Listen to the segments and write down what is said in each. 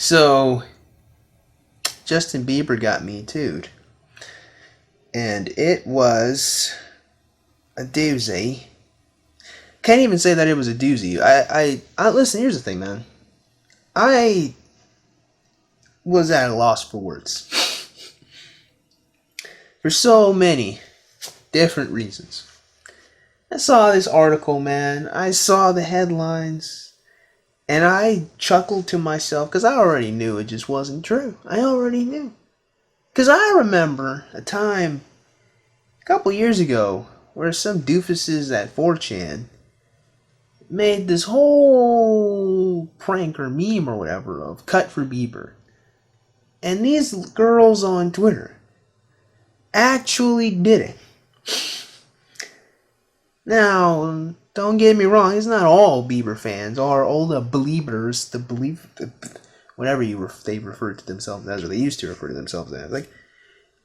So, Justin Bieber got Me Too'd. And it was a doozy. Can't even say that it was a doozy. I listen, here's the thing, man. I was at a loss for words. For so many different reasons. I saw this article, man. I saw the headlines. And I chuckled to myself because I already knew it just wasn't true. I already knew. Because I remember a time a couple years ago where some doofuses at 4chan made this whole prank or meme or whatever of Cut for Bieber. And these girls on Twitter actually did it. Now, don't get me wrong, it's not all Bieber fans or all the believers, whatever they refer to themselves as, or they used to refer to themselves as. Like,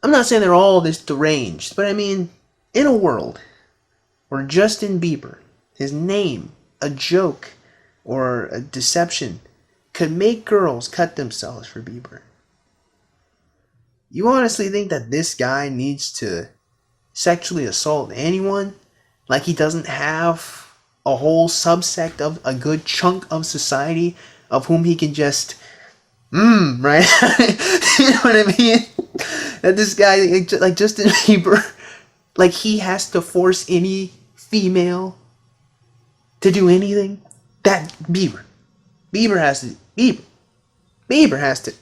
I'm not saying they're all this deranged, but I mean, in a world where Justin Bieber, his name, a joke, or a deception, could make girls cut themselves for Bieber, you honestly think that this guy needs to sexually assault anyone? Like he doesn't have a whole subsect of a good chunk of society of whom he can just, right? You know what I mean? That this guy, like Justin Bieber, like he has to force any female to do anything. That Bieber has to. Bieber has to.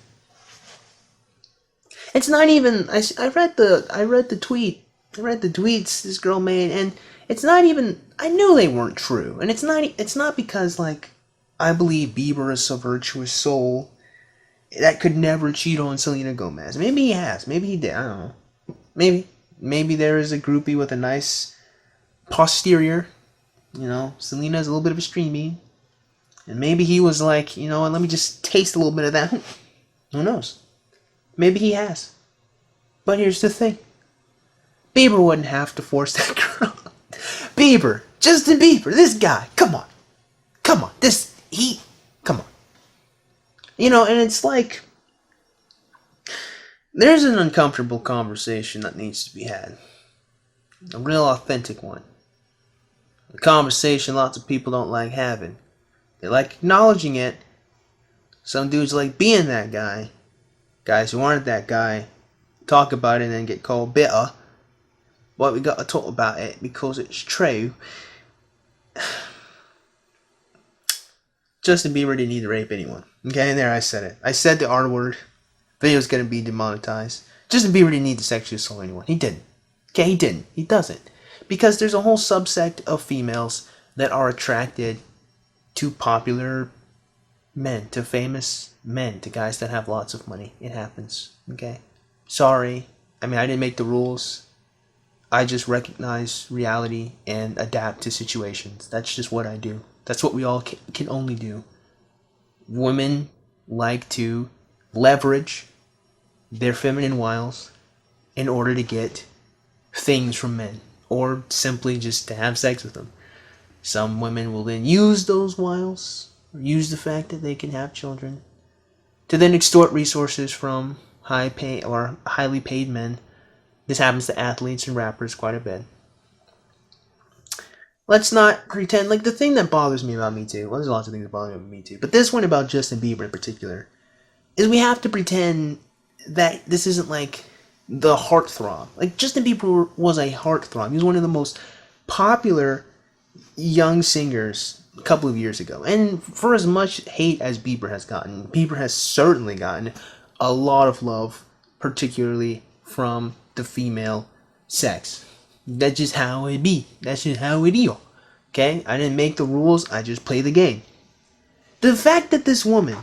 It's not even. I read the tweets this girl made, and it's not even. I knew they weren't true, and it's not because like I believe Bieber is a virtuous soul that could never cheat on Selena Gomez. Maybe he has. Maybe he did. I don't know. Maybe there is a groupie with a nice posterior. You know, Selena's a little bit of a streamy, and maybe he was like, you know what? Let me just taste a little bit of that. Who knows? Maybe he has. But here's the thing. Bieber wouldn't have to force that girl. Bieber. Justin Bieber. This guy. Come on. Come on. Come on. You know, and it's like, there's an uncomfortable conversation that needs to be had. A real authentic one. A conversation lots of people don't like having. They like acknowledging it. Some dudes like being that guy. Guys who aren't that guy talk about it and then get called bitter. But we got to talk about it because it's true. Justin Bieber didn't need to rape anyone. Okay, and there I said it. I said the R word. Video's gonna be demonetized. Justin Bieber didn't need to sexually assault anyone. He didn't. Okay, he didn't. He doesn't. Because there's a whole subsect of females that are attracted to popular men, to famous men, to guys that have lots of money. It happens. Okay? Sorry. I mean, I didn't make the rules. I just recognize reality and adapt to situations. That's just what I do. That's what we all can only do. Women like to leverage their feminine wiles in order to get things from men, or simply just to have sex with them. Some women will then use those wiles, or use the fact that they can have children, to then extort resources from highly paid men. This happens to athletes and rappers quite a bit. Let's not pretend, like the thing that bothers me about Me Too, well, there's lots of things that bother me about Me Too, but this one about Justin Bieber in particular, is we have to pretend that this isn't like the heartthrob. Like, Justin Bieber was a heartthrob. He was one of the most popular young singers a couple of years ago. And for as much hate as Bieber has gotten, Bieber has certainly gotten a lot of love, particularly from the female sex. That's just how it be. That's just how it is. Okay? I didn't make the rules. I just play the game. The fact that this woman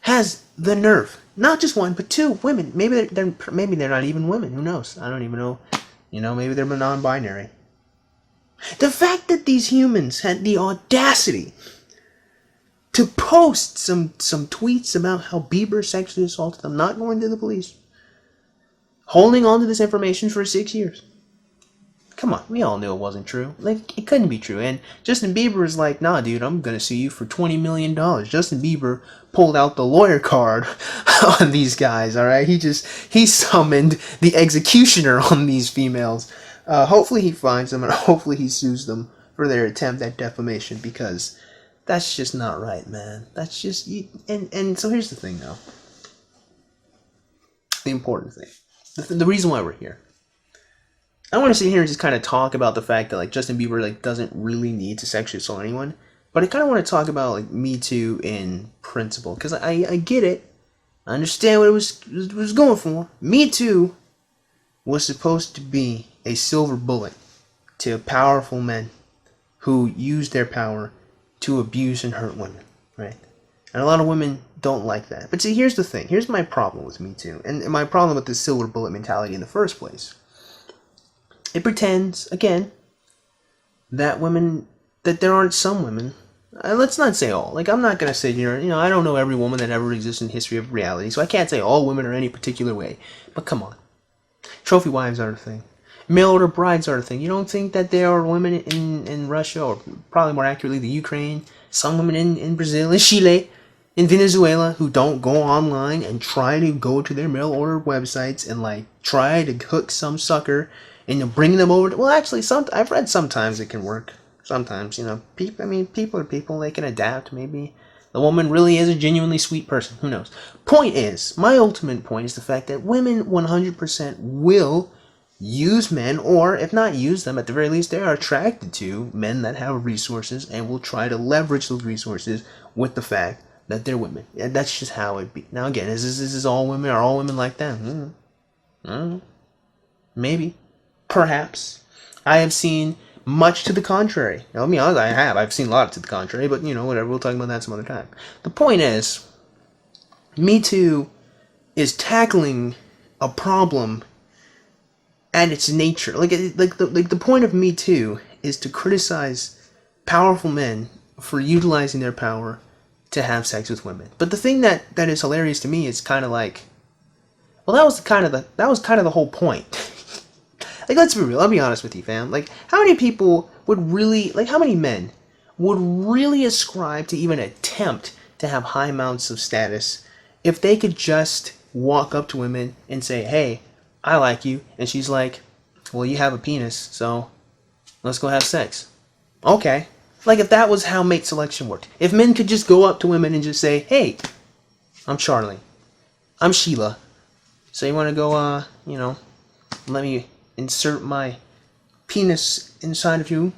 has the nerve, not just one, but two women. Maybe they're not even women. Who knows? I don't even know. You know, maybe they're non-binary. The fact that these humans had the audacity to post some tweets about how Bieber sexually assaulted them, not going to the police, holding on to this information for 6 years. Come on, we all knew it wasn't true. Like, it couldn't be true. And Justin Bieber is like, nah, dude, I'm gonna sue you for $20 million. Justin Bieber pulled out the lawyer card on these guys, alright? He summoned the executioner on these females. Hopefully he finds them, and hopefully he sues them for their attempt at defamation, because that's just not right, man. That's just, and so here's the thing, though. The important thing. The reason why we're here. I want to sit here and just kind of talk about the fact that, like, Justin Bieber, like, doesn't really need to sexually assault anyone. But I kind of want to talk about, like, Me Too in principle. Because I get it. I understand what it was going for. Me Too was supposed to be a silver bullet to powerful men who use their power to abuse and hurt women, right? And a lot of women don't like that. But see, here's the thing. Here's my problem with Me Too. And my problem with this silver bullet mentality in the first place. It pretends, again, that there aren't some women. Let's not say all. Like, I'm not going to say, I don't know every woman that ever exists in the history of reality, so I can't say all women are any particular way. But come on. Trophy wives are a thing. Mail order brides are a thing. You don't think that there are women in Russia, or probably more accurately the Ukraine, some women in Brazil, in Chile, in Venezuela, who don't go online and try to go to their mail order websites and, like, try to hook some sucker and you bring them over. Well, actually, I've read sometimes it can work. Sometimes, people are people. They can adapt. Maybe the woman really is a genuinely sweet person. Who knows? Point is, my ultimate point is the fact that women 100% will use men, or if not use them, at the very least, they are attracted to men that have resources and will try to leverage those resources with the fact that they're women. Yeah, that's just how it be. Now, again, is this all women? Are all women like that? Maybe. Perhaps. I have seen much to the contrary. Now, let me be honest, I've seen a lot to the contrary, but, whatever, we'll talk about that some other time. The point is, Me Too is tackling a problem at its nature. The point of Me Too is to criticize powerful men for utilizing their power to have sex with women. But the thing that is hilarious to me is kind of like, well, that was kind of the whole point. Like, let's be real. I'll be honest with you, fam. Like, how many people would really, how many men would really ascribe to even attempt to have high amounts of status if they could just walk up to women and say, hey, I like you. And she's like, well, you have a penis, so let's go have sex. Okay. Like, if that was how mate selection worked. If men could just go up to women and just say, hey, I'm Charlie. I'm Sheila. So you want to go, let me insert my penis inside of you?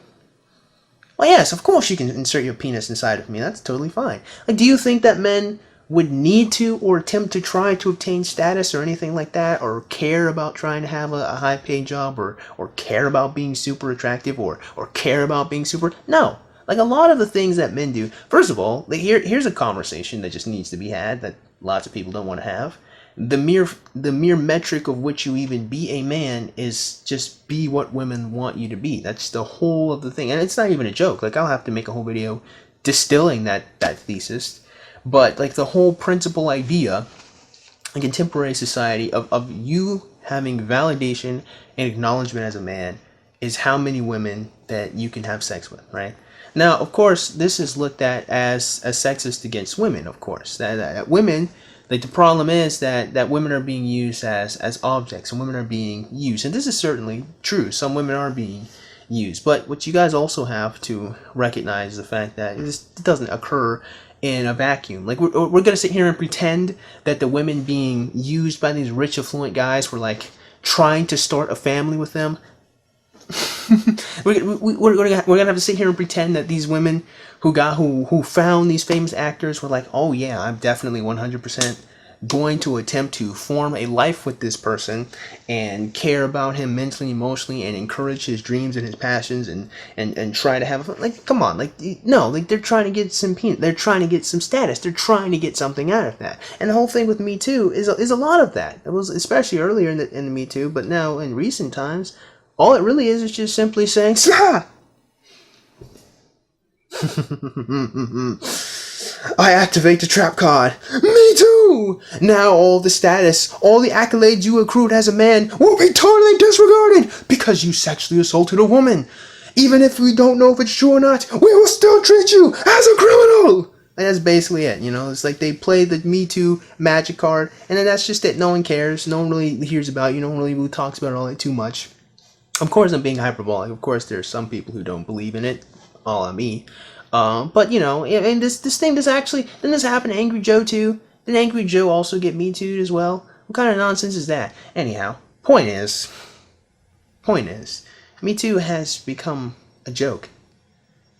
Well, yes, of course you can insert your penis inside of me. That's totally fine. Like, do you think that men would need to or attempt to try to obtain status or anything like that, or care about trying to have a high-paid job, or care about being super attractive, or care about being super... No. Like, a lot of the things that men do... First of all, here's a conversation that just needs to be had that lots of people don't want to have. The mere metric of which you even be a man is just be what women want you to be. That's the whole of the thing. And it's not even a joke. Like, I'll have to make a whole video distilling that thesis. But, like, the whole principal idea in contemporary society of you having validation and acknowledgement as a man is how many women that you can have sex with, right? Now, of course, this is looked at as sexist against women, of course. That women... Like, the problem is that women are being used as objects, and women are being used. And this is certainly true. Some women are being used. But what you guys also have to recognize is the fact that this doesn't occur in a vacuum. Like, we're going to sit here and pretend that the women being used by these rich, affluent guys were, like, trying to start a family with them. we're gonna have to sit here and pretend that these women who found these famous actors were like, oh yeah, I'm definitely 100% going to attempt to form a life with this person and care about him mentally, emotionally, and encourage his dreams and his passions and try to have like, come on, like, no, like, they're trying to get some they're trying to get some status, they're trying to get something out of that. And the whole thing with Me Too is a lot of that. It was especially earlier in the Me Too, but now in recent times, all it really is just simply saying, Sah! I activate the trap card. Me too! Now all the status, all the accolades you accrued as a man will be totally disregarded because you sexually assaulted a woman. Even if we don't know if it's true or not, we will still treat you as a criminal! And that's basically it, you know? It's like they play the Me Too magic card, and then that's just it. No one cares. No one really hears about it. You don't really talks about it all that too much. Of course, I'm being hyperbolic. Of course, there are some people who don't believe in it. All on me. But, you know, and this thing does actually... Didn't this happen to Angry Joe, too? Didn't Angry Joe also get Me Too'd as well? What kind of nonsense is that? Anyhow, point is, Me Too has become a joke.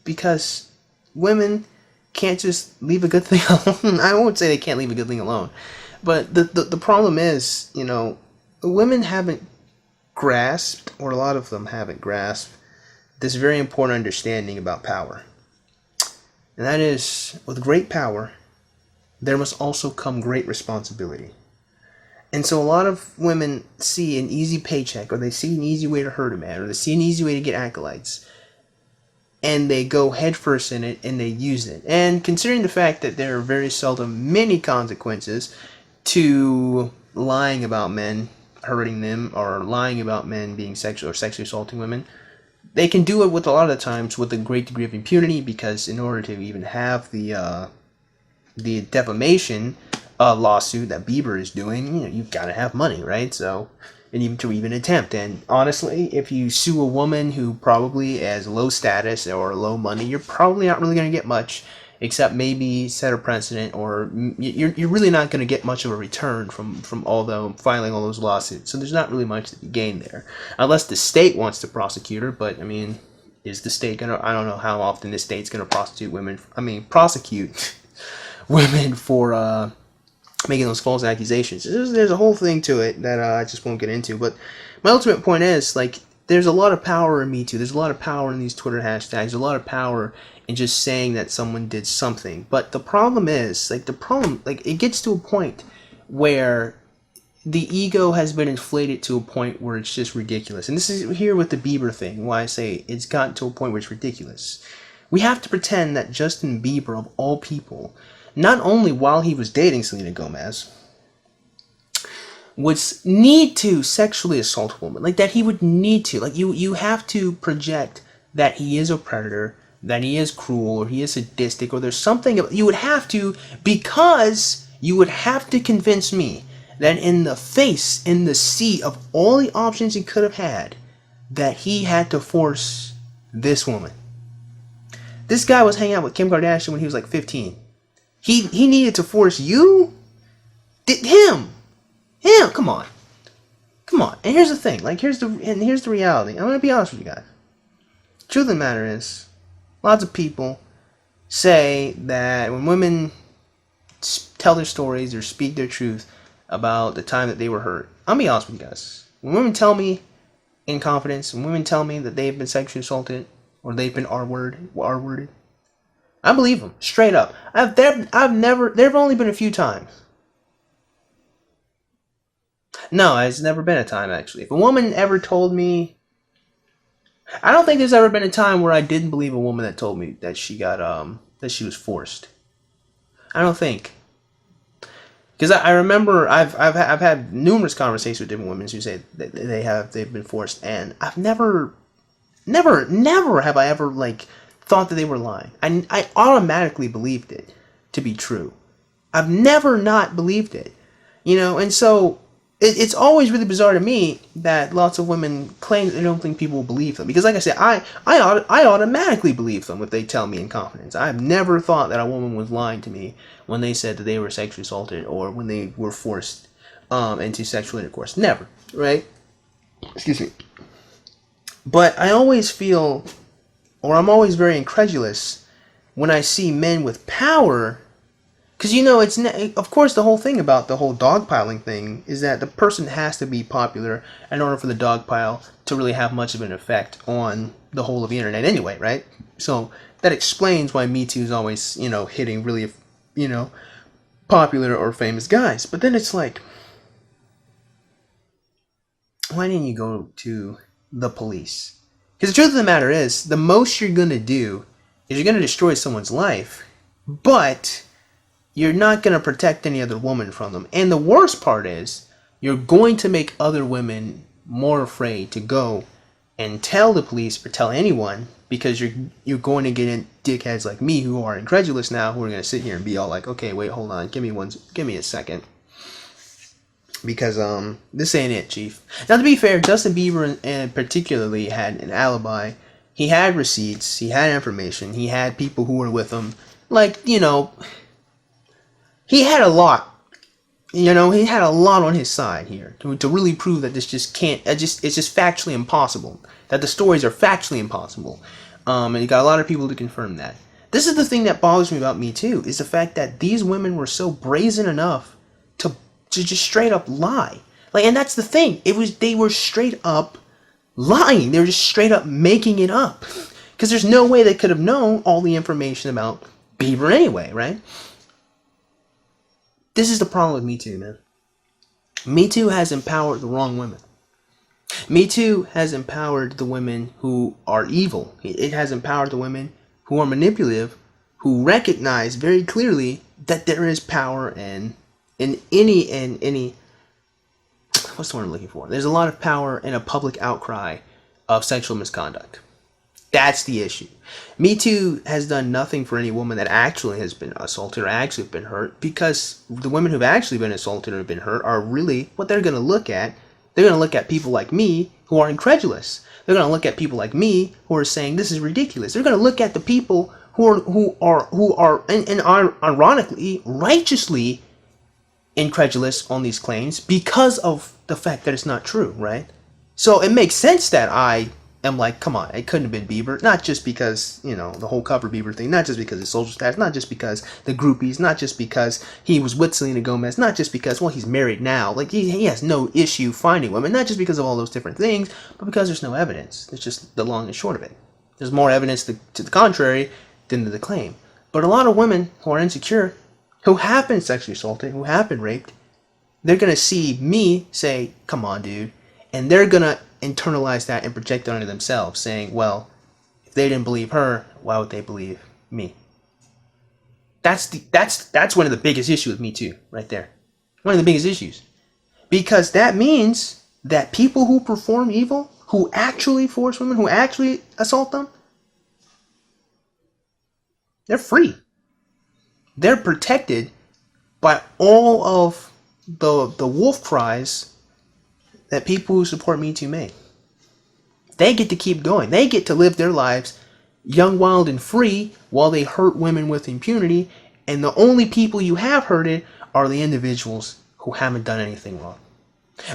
Because women can't just leave a good thing alone. I won't say they can't leave a good thing alone. But the problem is, you know, women haven't grasped, or a lot of them haven't grasped, this very important understanding about power. And that is, with great power, there must also come great responsibility. And so a lot of women see an easy paycheck, or they see an easy way to hurt a man, or they see an easy way to get acolytes, and they go headfirst in it, and they use it. And considering the fact that there are very seldom many consequences to lying about men hurting them, or lying about men being sexual or sexually assaulting women, they can do it with a lot of the times with a great degree of impunity, because in order to even have the defamation lawsuit that Bieber is doing, you know, you've got to have money, right? So, and even to even attempt. And honestly, if you sue a woman who probably has low status or low money, you're probably not really going to get much, except maybe set a precedent, or you're really not going to get much of a return from filing all those lawsuits. So there's not really much to be gained there, unless the state wants to prosecute her. But I mean, is the state gonna? I don't know how often the state's gonna prosecute women for making those false accusations. There's a whole thing to it that I just won't get into. But my ultimate point is, like, there's a lot of power in Me Too. There's a lot of power in these Twitter hashtags. There's a lot of power in just saying that someone did something. But the problem is, it gets to a point where the ego has been inflated to a point where it's just ridiculous. And this is here with the Bieber thing, why I say it's gotten to a point where it's ridiculous. We have to pretend that Justin Bieber, of all people, not only while he was dating Selena Gomez, would need to sexually assault a woman. Like, that he would need to. Like, you have to project that he is a predator, that he is cruel, or he is sadistic, or there's something. You would have to, because you would have to convince me that in the sea of all the options he could have had, that he had to force this woman. This guy was hanging out with Kim Kardashian when he was like 15. He needed to force you? Him, come on. And here's the thing, here's the reality. I'm gonna be honest with you guys. Truth of the matter is, lots of people say that when women tell their stories or speak their truth about the time that they were hurt, I'll be honest with you guys. When women tell me in confidence, when women tell me that they've been sexually assaulted or they've been R-worded, I believe them straight up. There have only been a few times. No, it's never been a time, actually. If a woman ever told me, I don't think there's ever been a time where I didn't believe a woman that told me that she got that she was forced. I don't think, because I remember I've had numerous conversations with different women who say that they've been forced, and I've never have I ever thought that they were lying. I automatically believed it to be true. I've never not believed it, and so it's always really bizarre to me that lots of women claim that they don't think people will believe them. Because like I said, I automatically believe them if they tell me in confidence. I've never thought that a woman was lying to me when they said that they were sexually assaulted or when they were forced into sexual intercourse. Never, right? Excuse me. But I always feel, or I'm always very incredulous when I see men with power. Because, it's of course the whole thing about the whole dogpiling thing is that the person has to be popular in order for the dogpile to really have much of an effect on the whole of the internet anyway, right? So that explains why Me Too is always, hitting really, popular or famous guys. But then it's like, why didn't you go to the police? Because the truth of the matter is, the most you're going to do is you're going to destroy someone's life, but you're not going to protect any other woman from them. And the worst part is, you're going to make other women more afraid to go and tell the police or tell anyone, because you're going to get in dickheads like me who are incredulous now, who are going to sit here and be all like, okay, wait, hold on, give me a second. Because this ain't it, Chief. Now, to be fair, Justin Bieber and particularly had an alibi. He had receipts, he had information, he had people who were with him. Like, you know, he had a lot. You know, he had a lot on his side here to really prove that this just can't. It's just factually impossible. That the stories are factually impossible. And you got a lot of people to confirm that. This is the thing that bothers me about MeToo, is the fact that these women were so brazen enough to just straight up lie. Like, and that's the thing. They were straight up lying. They were just straight up making it up. Because there's no way they could have known all the information about Bieber anyway, right? This is the problem with MeToo, man. MeToo has empowered the wrong women. MeToo has empowered the women who are evil. It has empowered the women who are manipulative, who recognize very clearly that there is power in any what's the word I'm looking for? There's a lot of power in a public outcry of sexual misconduct. That's the issue. MeToo has done nothing for any woman that actually has been assaulted or actually been hurt, because the women who've actually been assaulted or been hurt are really what they're going to look at. They're going to look at people like me who are incredulous. They're going to look at people like me who are saying this is ridiculous. They're going to look at the people who are and ironically, righteously incredulous on these claims because of the fact that it's not true, right? So it makes sense that I am like, come on, it couldn't have been Bieber. Not just because, you know, the whole cover Bieber thing, not just because his social status, not just because the groupies, not just because he was with Selena Gomez, not just because, well, he's married now. Like, he has no issue finding women, not just because of all those different things, but because there's no evidence. It's just the long and short of it. There's more evidence to the contrary than to the claim. But a lot of women who are insecure, who have been sexually assaulted, who have been raped, they're going to see me say, come on, dude. And they're going to internalize that and project it onto themselves, saying, well, if they didn't believe her, why would they believe me? That's one of the biggest issues with Me Too, right there. One of the biggest issues. Because that means that people who perform evil, who actually force women, who actually assault them, they're free. They're protected by all of the wolf cries that people who support Me Too make. They get to keep going. They get to live their lives young, wild, and free while they hurt women with impunity. And the only people you have hurted are the individuals who haven't done anything wrong.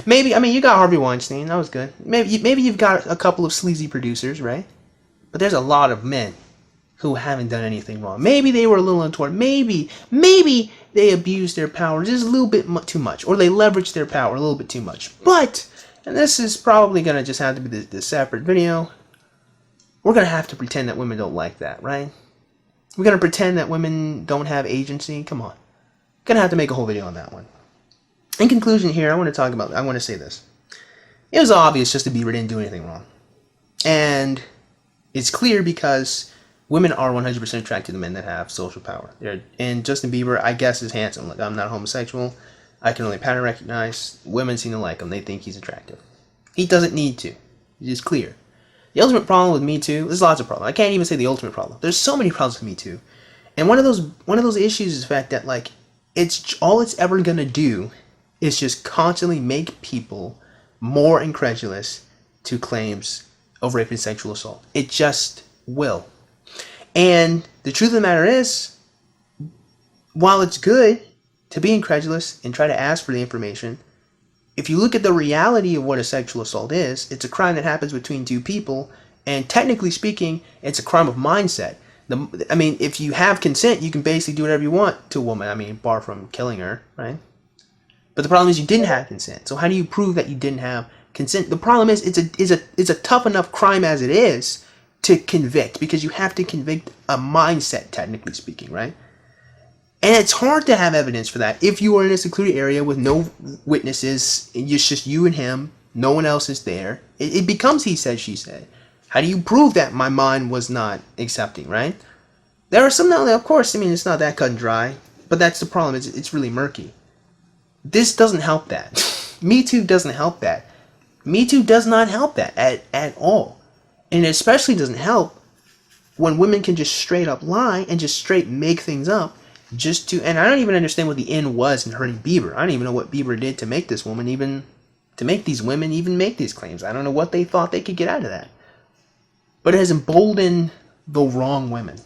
Maybe, I mean, you got Harvey Weinstein. That was good. Maybe you've got a couple of sleazy producers, right? But there's a lot of men who haven't done anything wrong. Maybe they were a little untoward. Maybe they abused their power just a little bit too much, or they leveraged their power a little bit too much. But, and this is probably going to just have to be the separate video, we're going to have to pretend that women don't like that, right? We're going to pretend that women don't have agency. Come on. Going to have to make a whole video on that one. In conclusion here, I want to say this. It was obvious Justin Bieber didn't do anything wrong. And it's clear because women are 100% attracted to men that have social power. And Justin Bieber, I guess, is handsome. Like, I'm not homosexual. I can only pattern recognize. Women seem to like him. They think he's attractive. He doesn't need to. It's just clear. The ultimate problem with Me Too, there's lots of problems. I can't even say the ultimate problem. There's so many problems with Me Too. And one of those issues is the fact that, like, all it's ever gonna do is just constantly make people more incredulous to claims of rape and sexual assault. It just will. And the truth of the matter is, while it's good to be incredulous and try to ask for the information, if you look at the reality of what a sexual assault is, it's a crime that happens between two people, and technically speaking, it's a crime of mindset. I mean, if you have consent, you can basically do whatever you want to a woman. I mean, bar from killing her, right? But the problem is you didn't have consent. So how do you prove that you didn't have consent? The problem is it's a tough enough crime as it is to convict, because you have to convict a mindset, technically speaking, right? And it's hard to have evidence for that if you are in a secluded area with no witnesses. It's just you and him. No one else is there. It becomes he said, she said. How do you prove that my mind was not accepting, right? There are some, of course, I mean, it's not that cut and dry. But that's the problem. It's really murky. This doesn't help that. Me Too doesn't help that. Me Too does not help that at all. And it especially doesn't help when women can just straight up lie and just straight make things up just to, and I don't even understand what the end was in hurting Bieber. I don't even know what Bieber did to make this woman even, to make these women even make these claims. I don't know what they thought they could get out of that. But it has emboldened the wrong women.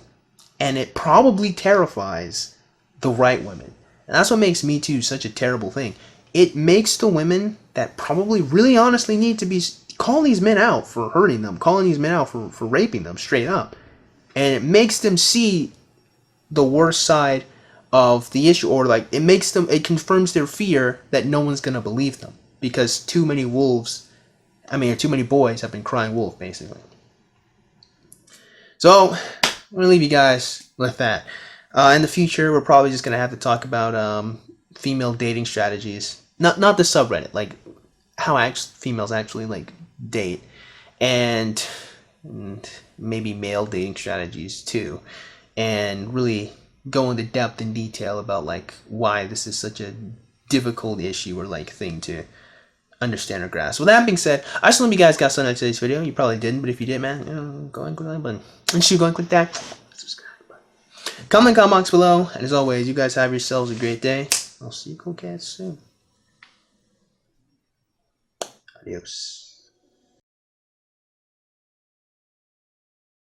And it probably terrifies the right women. And that's what makes Me Too such a terrible thing. It makes the women that probably really honestly need to be calling these men out for hurting them, calling these men out for raping them straight up. And it makes them see the worst side of the issue, or like it confirms their fear that no one's going to believe them because too many boys have been crying wolf, basically. So, I'm going to leave you guys with that. In the future, we're probably just going to have to talk about female dating strategies. Not the subreddit, like how females actually like date, and maybe male dating strategies too, and really go into depth and detail about like why this is such a difficult issue or like thing to understand or grasp. With that being said, I just hope you guys got something out of today's video. You probably didn't, but if you did, man, go and click that button. And go and click that subscribe button. Comment in the comment box below. And as always, you guys have yourselves a great day. I'll see you cool cats soon. Adios.